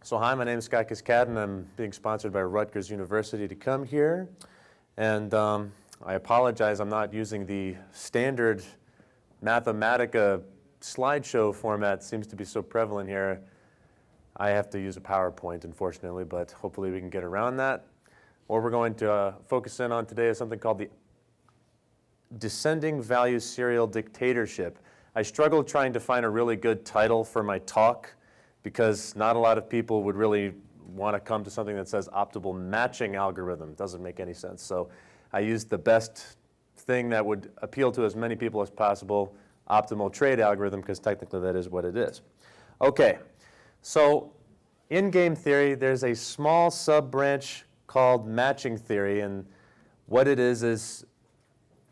So hi, my name is Kiskaddon. I'm being sponsored by Rutgers University to come here. And I apologize, I'm not using the standard Mathematica slideshow format. It seems to be so prevalent here. I have to use a PowerPoint, unfortunately, but hopefully we can get around that. What we're going to focus in on today is something called the descending value serial dictatorship. I struggled trying to find a really good title for my talk because not a lot of people would really want to come to something that says optimal matching algorithm. Doesn't make any sense. So I used the best thing that would appeal to as many people as possible, optimal trade algorithm, because technically that is what it is. Okay, so in game theory, there's a small sub-branch called matching theory, and what it is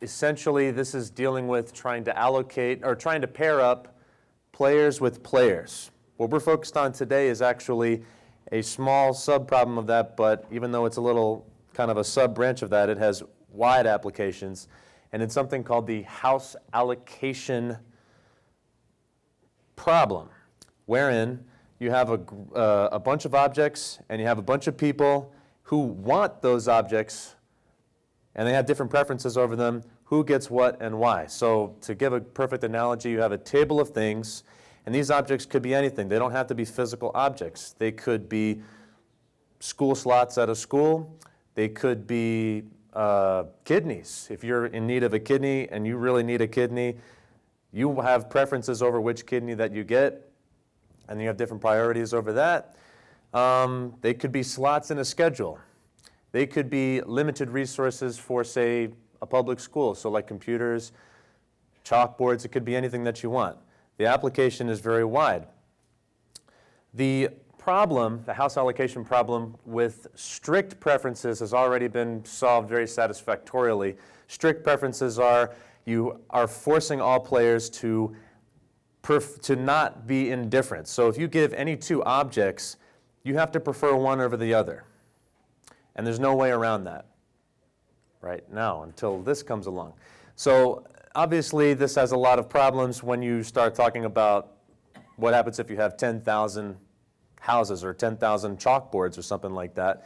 essentially this is dealing with trying to allocate or trying to pair up players with players. What we're focused on today is actually a small sub-problem of that, but even though it's a little kind of a sub-branch of that, it has wide applications, and it's something called the house allocation problem, wherein you have a bunch of objects and you have a bunch of people who want those objects, and they have different preferences over them, who gets what and why. So to give a perfect analogy, you have a table of things, and these objects could be anything. They don't have to be physical objects. They could be school slots at a school. They could be kidneys. If you're in need of a kidney and you really need a kidney, you have preferences over which kidney that you get, and you have different priorities over that. They could be slots in a schedule. They could be limited resources for, say, a public school, so like computers, chalkboards, it could be anything that you want. The application is very wide. The problem, the house allocation problem with strict preferences has already been solved very satisfactorily. Strict preferences are you are forcing all players to not be indifferent. So if you give any two objects, you have to prefer one over the other. And there's no way around that right now until this comes along. So obviously this has a lot of problems when you start talking about what happens if you have 10,000 houses or 10,000 chalkboards or something like that,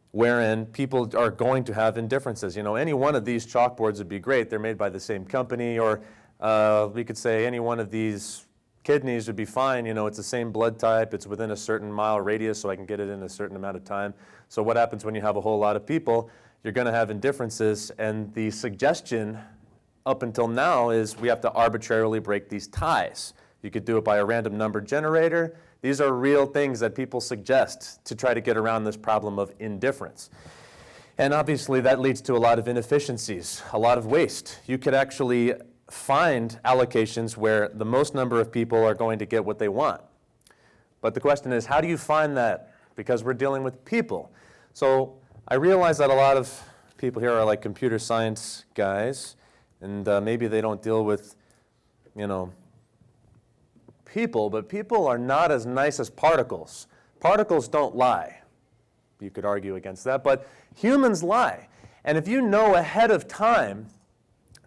wherein people are going to have indifferences. You know, any one of these chalkboards would be great. They're made by the same company, or we could say any one of these kidneys would be fine. You know, it's the same blood type. It's within a certain mile radius, so I can get it in a certain amount of time. So what happens when you have a whole lot of people? You're going to have indifferences, and the suggestion up until now is we have to arbitrarily break these ties. You could do it by a random number generator. These are real things that people suggest to try to get around this problem of indifference. And obviously that leads to a lot of inefficiencies, a lot of waste. You could actually find allocations where the most number of people are going to get what they want. But the question is, how do you find that? Because we're dealing with people. So I realize that a lot of people here are like computer science guys, and maybe they don't deal with, you know, people, but people are not as nice as particles. Particles don't lie. You could argue against that, but humans lie. And if you know ahead of time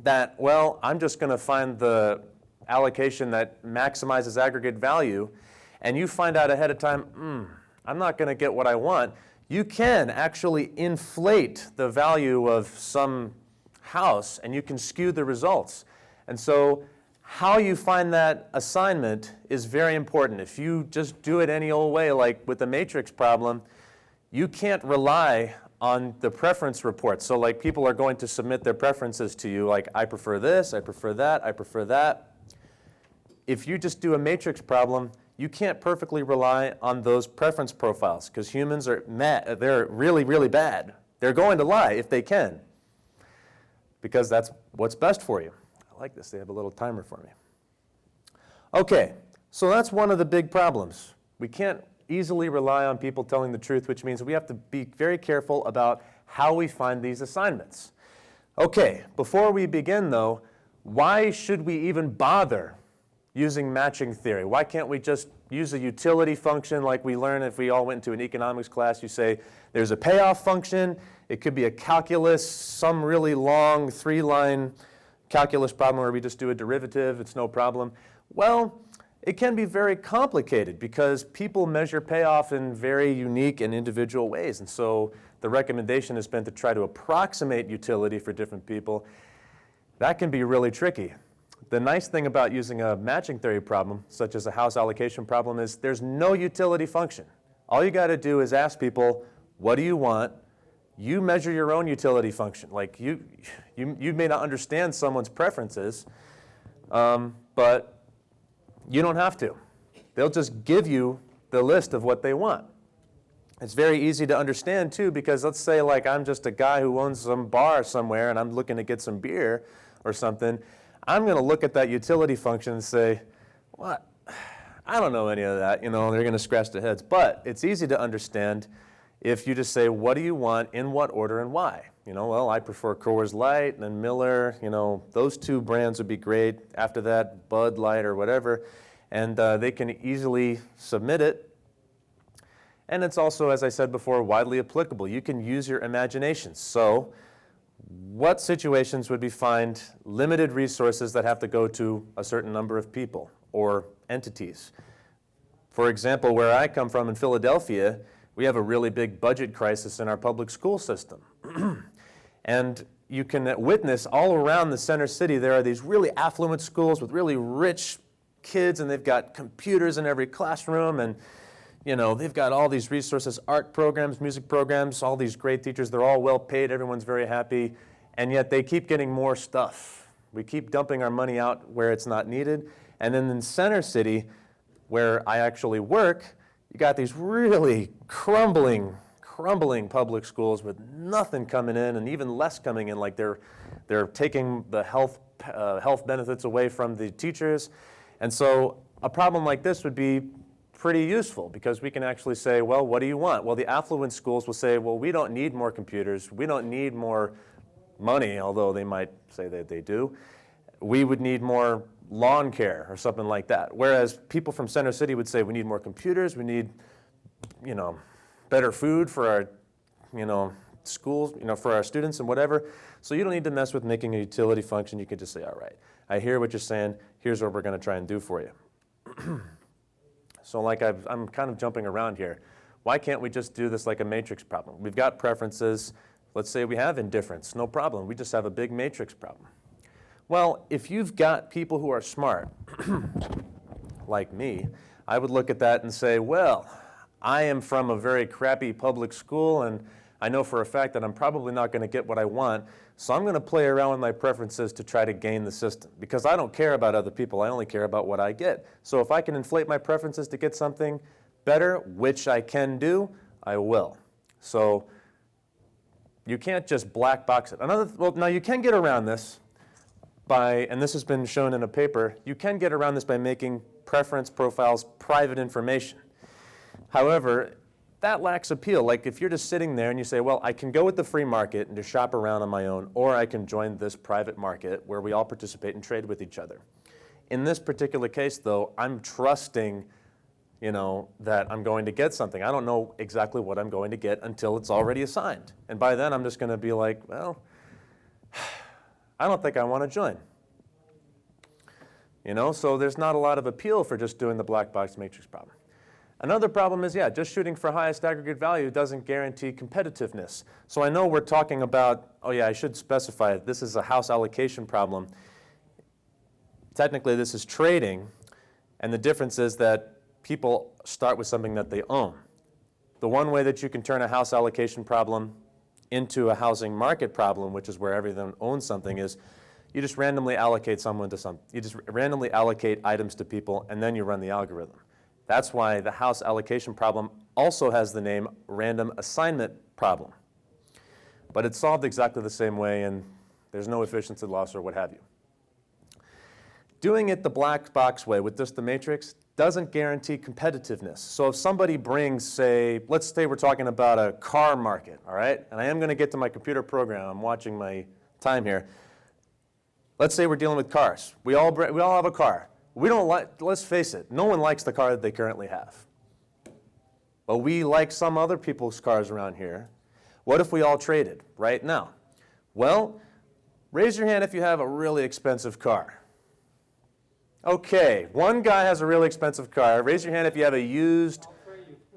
that, well, I'm just going to find the allocation that maximizes aggregate value, and you find out ahead of time, I'm not going to get what I want, you can actually inflate the value of some house, and you can skew the results. And so how you find that assignment is very important. If you just do it any old way, like with the matrix problem, you can't rely on the preference report. So like people are going to submit their preferences to you, like I prefer this, I prefer that, I prefer that. If you just do a matrix problem, you can't perfectly rely on those preference profiles because humans are mad. They're really, really bad. They're going to lie if they can because that's what's best for you. I like this. They have a little timer for me. Okay, so that's one of the big problems. We can't easily rely on people telling the truth, which means we have to be very careful about how we find these assignments. Okay, before we begin though, why should we even bother using matching theory? Why can't we just use a utility function like we learn if we all went to an economics class? You say there's a payoff function. It could be a calculus, some really long 3-line calculus problem where we just do a derivative. It's no problem. Well, It can be very complicated because people measure payoff in very unique and individual ways. And so the recommendation has been to try to approximate utility for different people. That can be really tricky. The nice thing about using a matching theory problem, such as a house allocation problem, is there's no utility function. All you got to do is ask people, what do you want? You measure your own utility function. Like you may not understand someone's preferences, but you don't have to. They'll just give you the list of what they want. It's very easy to understand too, because let's say like I'm just a guy who owns some bar somewhere and I'm looking to get some beer or something. I'm going to look at that utility function and say, what? I don't know any of that. You know, they're going to scratch their heads. But it's easy to understand if you just say, what do you want, in what order, and why? You know, well, I prefer Coors Light and Miller. You know, those two brands would be great. After that, Bud Light or whatever. And they can easily submit it. And it's also, as I said before, widely applicable. You can use your imagination. So what situations would we find limited resources that have to go to a certain number of people or entities? For example, where I come from in Philadelphia, we have a really big budget crisis in our public school system. And you can witness all around the center city, there are these really affluent schools with really rich kids, and they've got computers in every classroom, and you know, they've got all these resources, art programs, music programs, all these great teachers. They're all well paid. Everyone's very happy. And yet they keep getting more stuff. We keep dumping our money out where it's not needed. And then in Center City, where I actually work, you got these really crumbling public schools with nothing coming in and even less coming in. Like they're taking the health benefits away from the teachers. And so a problem like this would be pretty useful because we can actually say, well, what do you want? Well, the affluent schools will say, well, we don't need more computers. We don't need more money, although they might say that they do. We would need more lawn care or something like that. Whereas people from Center City would say, we need more computers. We need, you know, better food for our, you know, schools, you know, for our students and whatever. So you don't need to mess with making a utility function. You can just say, all right, I hear what you're saying. Here's what we're going to try and do for you. So like I'm kind of jumping around here. Why can't we just do this like a matrix problem? We've got preferences. Let's say we have indifference. No problem. We just have a big matrix problem. Well, if you've got people who are smart, like me, I would look at that and say, well, I am from a very crappy public school, and I know for a fact that I'm probably not going to get what I want, so I'm going to play around with my preferences to try to gain the system. Because I don't care about other people, I only care about what I get. So if I can inflate my preferences to get something better, which I can do, I will. So you can't just black box it. Well, now you can get around this by, and this has been shown in a paper, you can get around this by making preference profiles private information. However, that lacks appeal. Like if you're just sitting there and you say, well, I can go with the free market and just shop around on my own, or I can join this private market where we all participate and trade with each other. In this particular case, though, I'm trusting, you know, that I'm going to get something. I don't know exactly what I'm going to get until it's already assigned. And by then, I'm just going to be like, well, I don't think I want to join. You know, so there's not a lot of appeal for just doing the black box matrix problem. Another problem is, yeah, just shooting for highest aggregate value doesn't guarantee competitiveness. So I know we're talking about, oh yeah, I should specify it. This is a house allocation problem. Technically, this is trading, and the difference is that people start with something that they own. The one way that you can turn a house allocation problem into a housing market problem, which is where everyone owns something, is you just randomly allocate someone to something. You just randomly allocate items to people, and then you run the algorithm. That's why the house allocation problem also has the name random assignment problem. But it's solved exactly the same way, and there's no efficiency loss or what have you. Doing it the black box way with just the matrix doesn't guarantee competitiveness. So if somebody brings, say, let's say we're talking about a car market, all right? And I am going to get to my computer program. I'm watching my time here. Let's say we're dealing with cars. We all have a car. We don't like, let's face it, no one likes the car that they currently have. But we like some other people's cars around here. What if we all traded right now? Well, raise your hand if you have a really expensive car. Okay, one guy has a really expensive car. Raise your hand if you have a used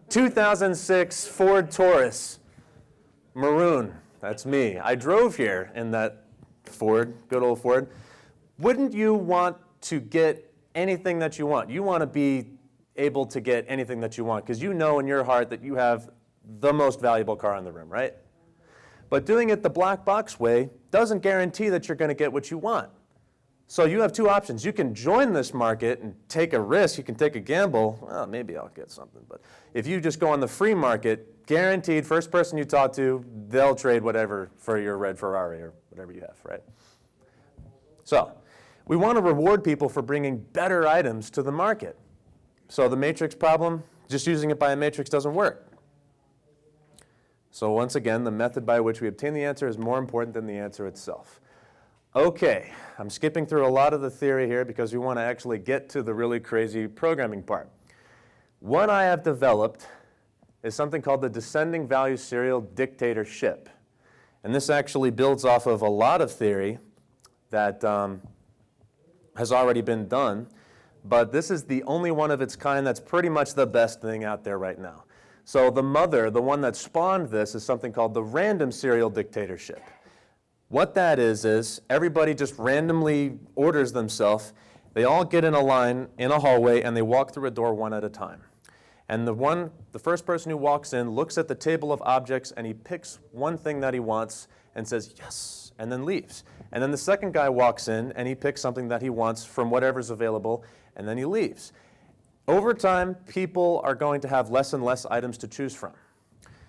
2006 Ford Taurus, maroon. That's me. I drove here in that Ford, good old Ford. Wouldn't you want to get anything that you want? You want to be able to get anything that you want because you know in your heart that you have the most valuable car in the room, right? But doing it the black box way doesn't guarantee that you're going to get what you want. So you have two options. You can join this market and take a risk. You can take a gamble. Well, maybe I'll get something. But if you just go on the free market, guaranteed, first person you talk to, they'll trade whatever for your red Ferrari or whatever you have, right? So we want to reward people for bringing better items to the market. So the matrix problem, just using it by a matrix doesn't work. So once again, the method by which we obtain the answer is more important than the answer itself. Okay, I'm skipping through a lot of the theory here because we want to actually get to the really crazy programming part. What I have developed is something called the descending value serial dictatorship. And this actually builds off of a lot of theory that has already been done, but this is the only one of its kind that's pretty much the best thing out there right now. So the mother, the one that spawned this, is something called the random serial dictatorship. What that is everybody just randomly orders themselves. They all get in a line in a hallway and they walk through a door one at a time. And the first person who walks in looks at the table of objects and he picks one thing that he wants and says, yes, and then leaves. And then the second guy walks in and he picks something that he wants from whatever's available and then he leaves. Over time, people are going to have less and less items to choose from.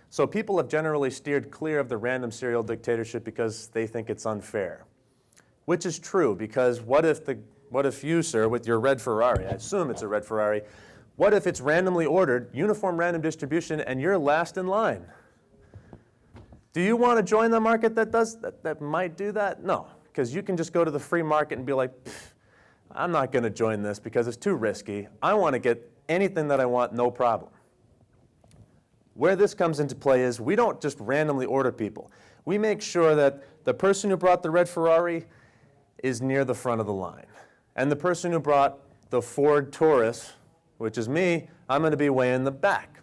So people have generally steered clear of the random serial dictatorship because they think it's unfair. Which is true, because what if you, sir, with your red Ferrari, I assume it's a red Ferrari, what if it's randomly ordered, uniform random distribution, and you're last in line? Do you want to join the market that might do that? No, because you can just go to the free market and be like, I'm not going to join this because it's too risky. I want to get anything that I want, no problem. Where this comes into play is we don't just randomly order people. We make sure that the person who brought the red Ferrari is near the front of the line. And the person who brought the Ford Taurus, which is me, I'm going to be way in the back.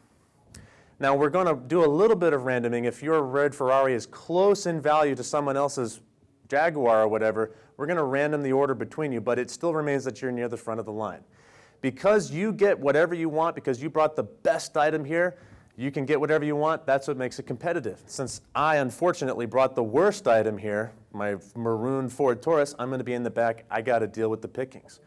Now we're going to do a little bit of randoming. If your red Ferrari is close in value to someone else's Jaguar or whatever, we're going to random the order between you, but it still remains that you're near the front of the line. Because you get whatever you want, because you brought the best item here, you can get whatever you want. That's what makes it competitive. Since I, unfortunately, brought the worst item here, my maroon Ford Taurus, I'm going to be in the back. I got to deal with the pickings.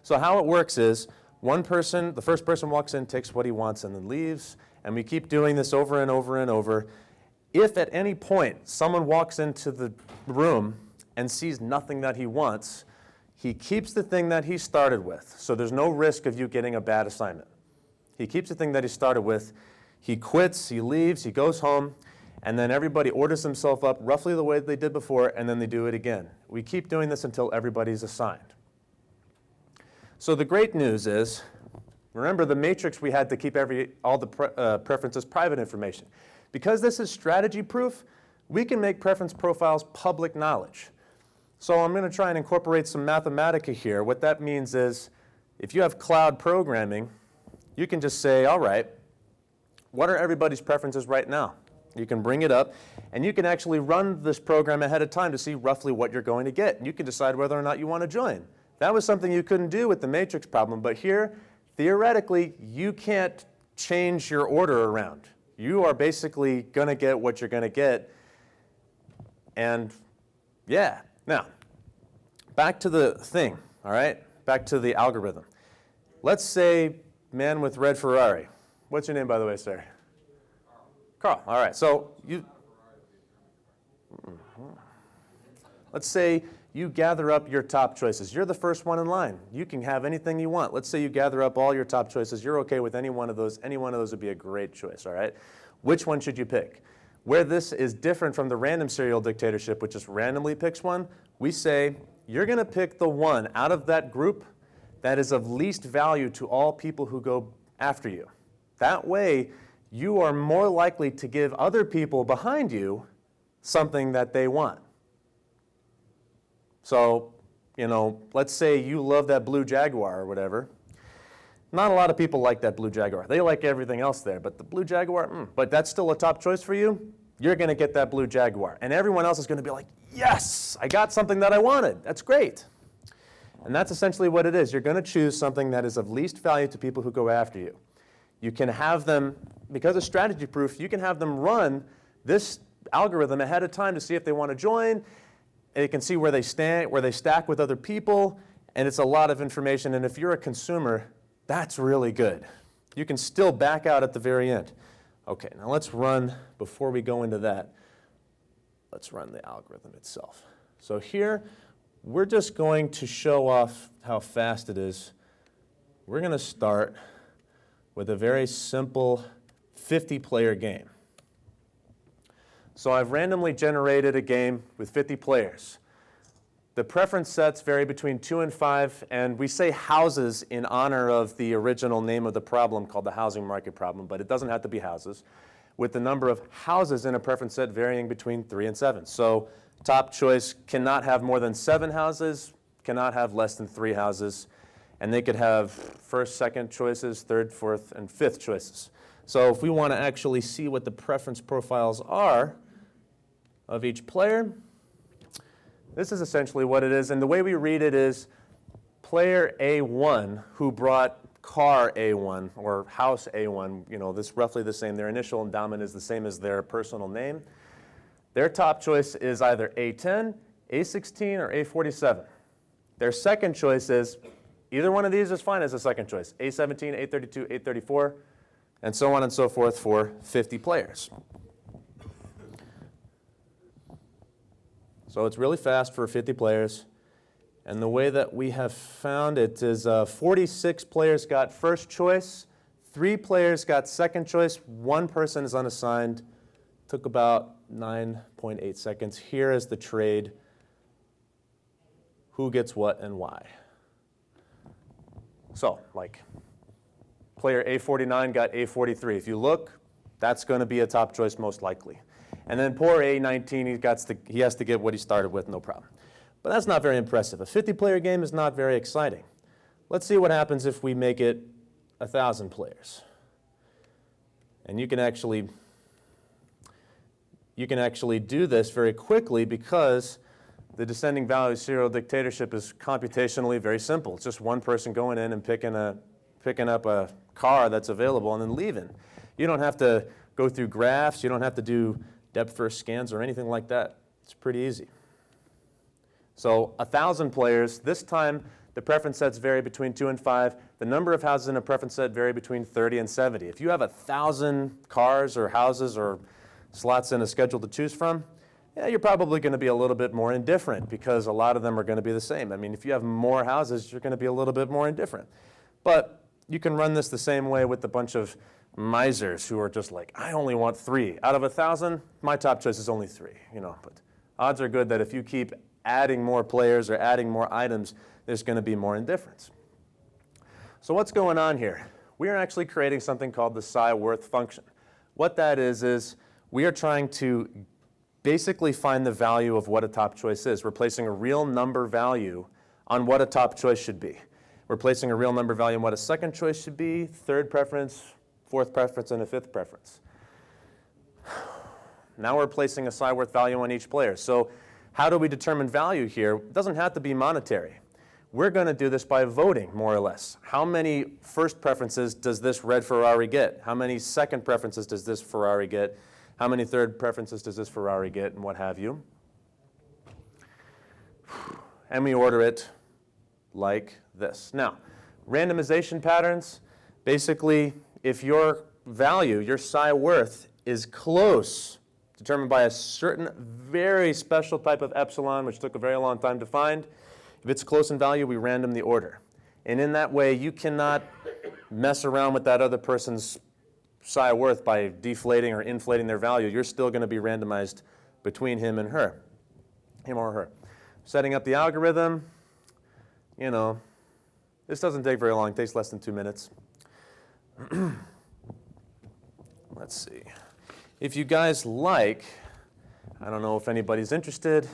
So how it works is the first person walks in, takes what he wants, and then leaves. And we keep doing this over and over and over. If at any point someone walks into the room and sees nothing that he wants, he keeps the thing that he started with. So there's no risk of you getting a bad assignment. He keeps the thing that he started with. He quits, he leaves, he goes home, and then everybody orders themselves up roughly the way they did before, and then they do it again. We keep doing this until everybody's assigned. So the great news is, remember the matrix we had to keep all the preferences private information. Because this is strategy proof, we can make preference profiles public knowledge. So I'm going to try and incorporate some Mathematica here. What that means is, if you have cloud programming, you can just say, all right, what are everybody's preferences right now? You can bring it up, and you can actually run this program ahead of time to see roughly what you're going to get. And you can decide whether or not you want to join. That was something you couldn't do with the matrix problem, but here, theoretically, you can't change your order around. You are basically going to get what you're going to get, and yeah. Now, back to the thing, all right? Back to the algorithm. Let's say man with red Ferrari. What's your name, by the way, sir? Carl. All right. So let's say you gather up your top choices. You're the first one in line. You can have anything you want. Let's say you gather up all your top choices. You're okay with any one of those. Any one of those would be a great choice, all right? Which one should you pick? Where this is different from the random serial dictatorship, which just randomly picks one, we say you're going to pick the one out of that group that is of least value to all people who go after you. That way, you are more likely to give other people behind you something that they want. So let's say you love that blue Jaguar or whatever. Not a lot of people like that blue Jaguar. They like everything else there, but the blue Jaguar, but that's still a top choice for you. You're going to get that blue Jaguar. And everyone else is going to be like, yes, I got something that I wanted. That's great. And that's essentially what it is. You're going to choose something that is of least value to people who go after you. You can have them, because of strategy proof, you can have them run this algorithm ahead of time to see if they want to join. They can see where they stand, where they stack with other people, and it's a lot of information. And if you're a consumer, that's really good. You can still back out at the very end. Okay, now let's run, before we go into that, let's run the algorithm itself. So here, we're just going to show off how fast it is. We're going to start with a very simple 50-player game. So I've randomly generated a game with 50 players. The preference sets vary between 2 and 5, and we say houses in honor of the original name of the problem called the housing market problem, but it doesn't have to be houses, with the number of houses in a preference set varying between 3 and 7. So top choice cannot have more than 7 houses, cannot have less than 3 houses, and they could have first, second choices, third, fourth, and fifth choices. So if we want to actually see what the preference profiles are of each player, this is essentially what it is. And the way we read it is player A1 who brought car A1 or house A1, this roughly the same. Their initial endowment is the same as their personal name. Their top choice is either A10, A16, or A47. Their second choice is either one of these is fine as a second choice, A17, A32, A34, and so on and so forth for 50 players. So it's really fast for 50 players. And the way that we have found it is 46 players got first choice, 3 players got second choice, 1 person is unassigned. Took about 9.8 seconds. Here is the trade. Who gets what and why? So, like, player A49 got A43. If you look, that's going to be a top choice most likely. And then poor A19, he has to get what he started with, no problem. But that's not very impressive. A 50-player game is not very exciting. Let's see what happens if we make it 1,000 players. And you can actually do this very quickly because the descending value serial dictatorship is computationally very simple. It's just one person going in and picking up a car that's available and then leaving. You don't have to go through graphs. You don't have to do depth-first scans or anything like that. It's pretty easy. So 1,000 players. This time, the preference sets vary between 2 and 5. The number of houses in a preference set vary between 30 and 70. If you have 1,000 cars or houses or slots in a schedule to choose from, yeah, you're probably going to be a little bit more indifferent because a lot of them are going to be the same. I mean, if you have more houses, you're going to be a little bit more indifferent. But you can run this the same way with a bunch of misers who are just like, I only want 3. Out of 1,000, my top choice is only 3. But odds are good that if you keep adding more players or adding more items, there's going to be more indifference. So what's going on here? We are actually creating something called the psi-worth function. What that is we are trying to basically find the value of what a top choice is. We're placing a real number value on what a top choice should be. We're placing a real number value on what a second choice should be, third preference, fourth preference, and a fifth preference. Now we're placing a psi-worth value on each player. So how do we determine value here? It doesn't have to be monetary. We're going to do this by voting, more or less. How many first preferences does this red Ferrari get? How many second preferences does this Ferrari get? How many third preferences does this Ferrari get, and what have you? And we order it like this. Now, randomization patterns, basically, if your value, your psi-worth, is close, determined by a certain very special type of epsilon, which took a very long time to find, if it's close in value, we random the order. And in that way, you cannot mess around with that other person's psi-worth by deflating or inflating their value. You're still going to be randomized between him and her, him or her. Setting up the algorithm, this doesn't take very long. It takes less than 2 minutes. Let's see. If you guys like, I don't know if anybody's interested,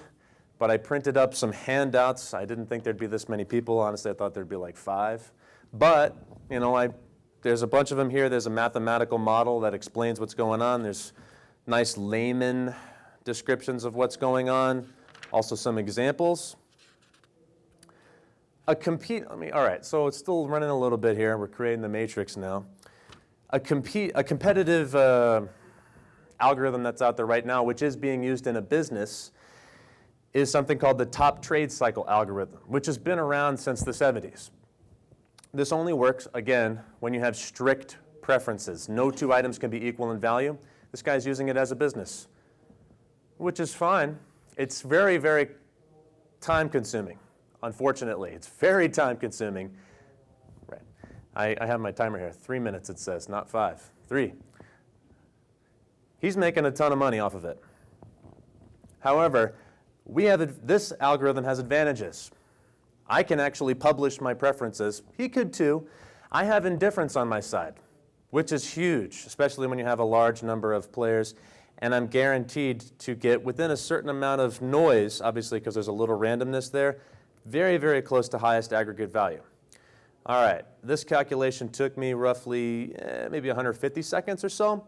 but I printed up some handouts. I didn't think there'd be this many people. Honestly, I thought there'd be like 5. But, you know, there's a bunch of them here. There's a mathematical model that explains what's going on. There's nice layman descriptions of what's going on. Also some examples. All right, so it's still running a little bit here. We're creating the matrix now. A competitive algorithm that's out there right now, which is being used in a business, is something called the top trade cycle algorithm, which has been around since the 70s. This only works, again, when you have strict preferences. No 2 items can be equal in value. This guy's using it as a business, which is fine. It's very, very time-consuming, unfortunately. It's very time-consuming. Right. I have my timer here. 3 minutes, it says, not 5. 3. He's making a ton of money off of it. However, this algorithm has advantages. I can actually publish my preferences. He could too. I have indifference on my side, which is huge, especially when you have a large number of players. And I'm guaranteed to get within a certain amount of noise, obviously because there's a little randomness there, very, very close to highest aggregate value. All right, this calculation took me roughly maybe 150 seconds or so.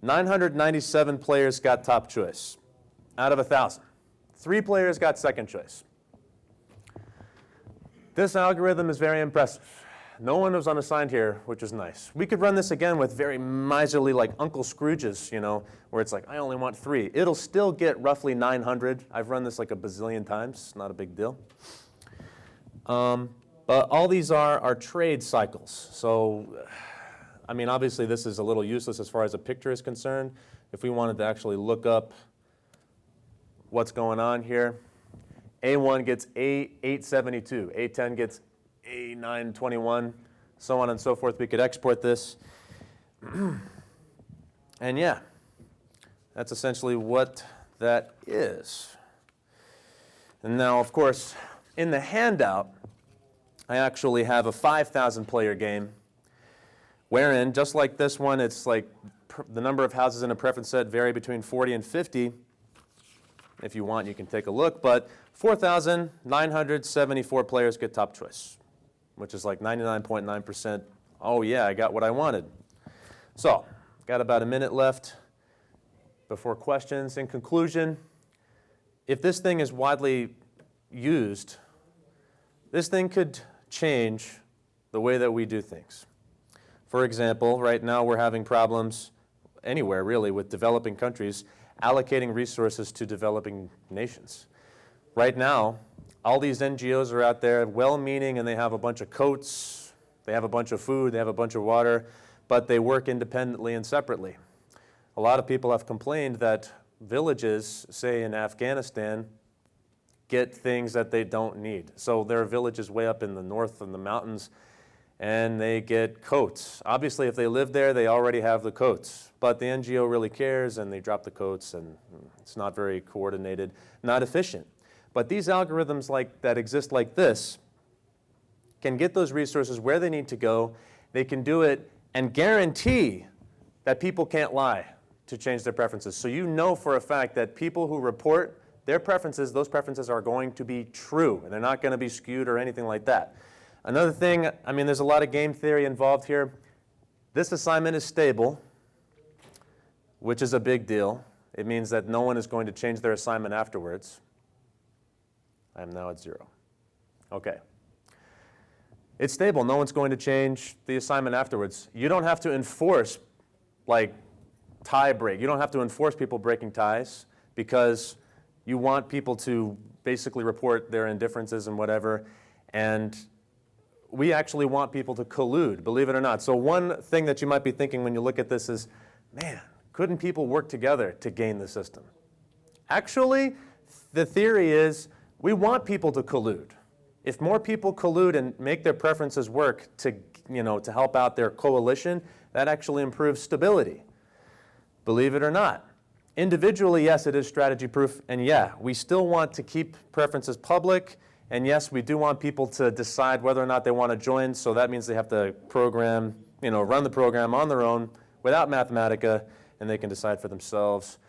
997 players got top choice out of 1,000. 3 players got second choice. This algorithm is very impressive. No one was unassigned here, which is nice. We could run this again with very miserly, like Uncle Scrooge's, you know, where it's like, I only want 3. It'll still get roughly 900. I've run this like a bazillion times. Not a big deal. But all these are trade cycles. So, I mean, obviously this is a little useless as far as a picture is concerned. If we wanted to actually look up what's going on here, A1 gets A872, A10 gets A921, so on and so forth. We could export this. And yeah, that's essentially what that is. And now, of course, in the handout, I actually have a 5,000 player game wherein, just like this one, it's like the number of houses in a preference set vary between 40 and 50. If you want, you can take a look. But 4,974 players get top choice, which is like 99.9%. Oh yeah, I got what I wanted. So, got about a minute left before questions. In conclusion, if this thing is widely used, this thing could change the way that we do things. For example, right now we're having problems anywhere really with developing countries allocating resources to developing nations. Right now, all these NGOs are out there well-meaning and they have a bunch of coats, they have a bunch of food, they have a bunch of water, but they work independently and separately. A lot of people have complained that villages, say in Afghanistan, get things that they don't need. So there are villages way up in the north in the mountains and they get coats. Obviously, if they live there, they already have the coats. But the NGO really cares, and they drop the coats, and it's not very coordinated, not efficient. But these algorithms that exist like this can get those resources where they need to go. They can do it and guarantee that people can't lie to change their preferences. So you know for a fact that people who report their preferences, those preferences are going to be true, and they're not going to be skewed or anything like that. Another thing, I mean, there's a lot of game theory involved here. This assignment is stable, which is a big deal. It means that no one is going to change their assignment afterwards. I am now at 0. Okay. It's stable. No one's going to change the assignment afterwards. You don't have to enforce, tie break. You don't have to enforce people breaking ties because you want people to basically report their indifferences and whatever. And we actually want people to collude, believe it or not. So one thing that you might be thinking when you look at this is, man, couldn't people work together to gain the system? Actually, the theory is we want people to collude. If more people collude and make their preferences work to help out their coalition, that actually improves stability. Believe it or not. Individually, yes, it is strategy proof, and yeah, we still want to keep preferences public, and yes, we do want people to decide whether or not they want to join, so that means they have to run the program on their own without Mathematica, and they can decide for themselves.